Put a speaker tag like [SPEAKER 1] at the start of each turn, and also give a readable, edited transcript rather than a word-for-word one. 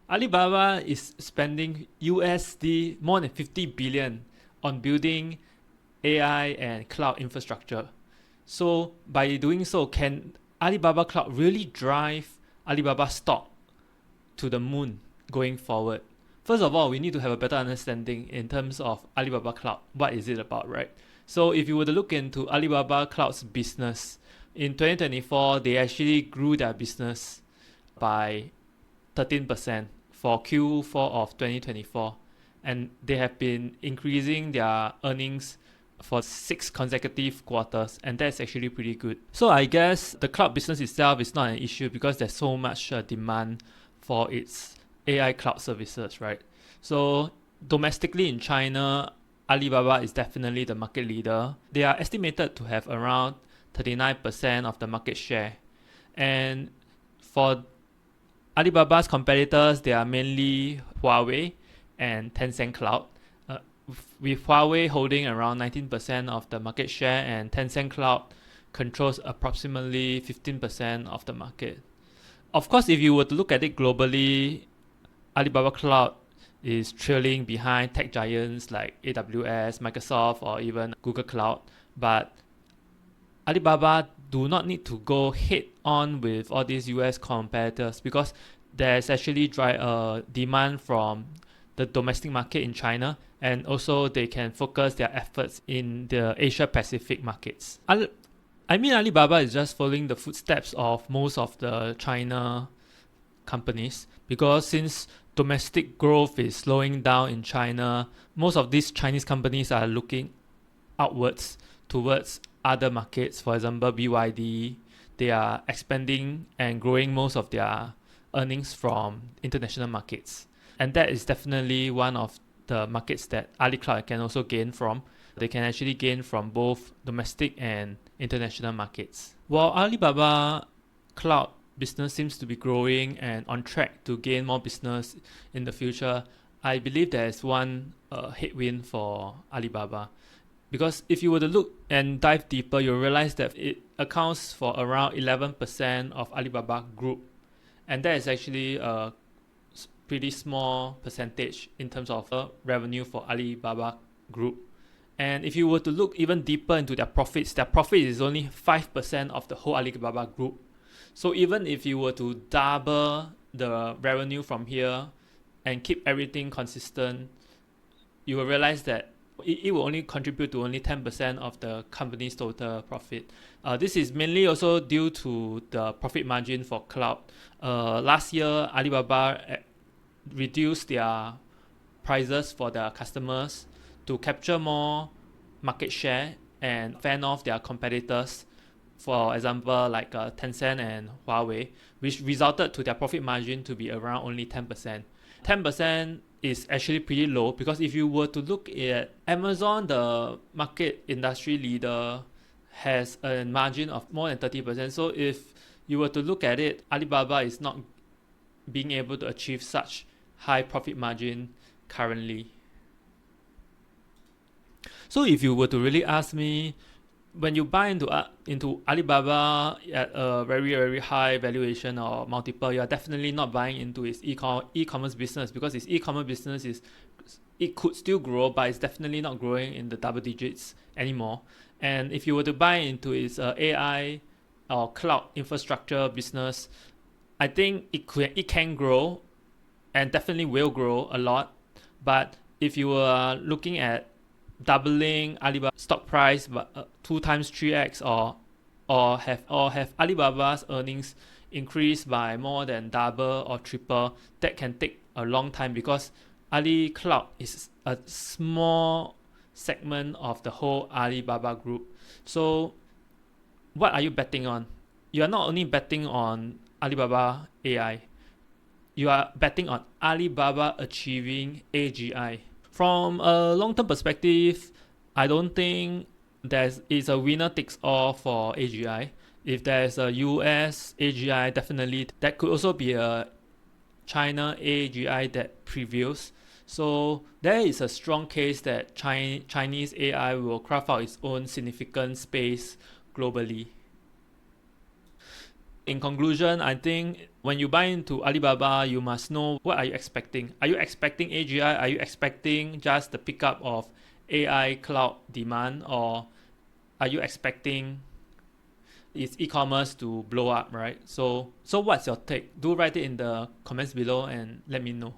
[SPEAKER 1] Alibaba is spending USD more than 50 billion on building AI and cloud infrastructure. So by doing so, can Alibaba Cloud really drive Alibaba stock to the moon going forward? First of all, we need to have a better understanding in terms of Alibaba Cloud. What is it about, right? So if you were to look into Alibaba Cloud's business, in 2024, they actually grew their business by 13% for Q4 of 2024. And they have been increasing their earnings for 6 consecutive quarters, and that's actually pretty good. So I guess the cloud business itself is not an issue because there's so much demand for its AI cloud services, right? So domestically in China, Alibaba is definitely the market leader. They are estimated to have around 39% of the market share. And for Alibaba's competitors, they are mainly Huawei and Tencent Cloud, with Huawei holding around 19% of the market share and Tencent Cloud controls approximately 15% of the market. Of course, if you were to look at it globally, Alibaba Cloud is trailing behind tech giants like AWS, Microsoft, or even Google Cloud. But Alibaba do not need to go head on with all these US competitors because there's actually demand from the domestic market in China, and also they can focus their efforts in the Asia Pacific markets. Alibaba is just following the footsteps of most of the China companies, because since domestic growth is slowing down in China, most of these Chinese companies are looking outwards towards other markets. For example, BYD, they are expanding and growing most of their earnings from international markets. And that is definitely one of the markets that Ali Cloud can also gain from. They can actually gain from both domestic and international markets. While Alibaba Cloud business seems to be growing and on track to gain more business in the future, I believe there's one headwind for Alibaba. Because if you were to look and dive deeper, you'll realize that it accounts for around 11% of Alibaba Group. And that is actually a pretty small percentage in terms of revenue for Alibaba Group. And if you were to look even deeper into their profit is only 5% of the whole Alibaba Group. So even if you were to double the revenue from here and keep everything consistent, you will realize that it will only contribute to only 10% of the company's total profit. This is mainly also due to the profit margin for cloud. Last year, Alibaba reduced their prices for their customers to capture more market share and fend off their competitors, for example like Tencent and Huawei, which resulted to their profit margin to be around only 10%. 10% is actually pretty low, because if you were to look at Amazon, the market industry leader, has a margin of more than 30%. So if you were to look at it, Alibaba is not being able to achieve such high profit margin currently. So if you were to really ask me, when you buy into Alibaba at a very, very high valuation or multiple, you're definitely not buying into its e-commerce business, because its e-commerce business it could still grow, but it's definitely not growing in the double digits anymore. And if you were to buy into its AI or cloud infrastructure business, I think it can grow and definitely will grow a lot. But if you were looking at doubling Alibaba stock price but 2 times 3x, or have Alibaba's earnings increased by more than double or triple, that can take a long time, because Ali Cloud is a small segment of the whole Alibaba group. So what are you betting on? You are not only betting on Alibaba AI, you are betting on Alibaba achieving AGI. From a long-term perspective, I don't think it's a winner takes all for AGI. If there's a US AGI, definitely that could also be a China AGI that prevails. So there is a strong case that Chinese AI will carve out its own significant space globally. in conclusion, I think when you buy into Alibaba, you must know what are you expecting. Are you expecting AGI? Are you expecting just the pickup of AI cloud demand, or are you expecting its e-commerce to blow up, right? So what's your take? Do write it in the comments below and let me know.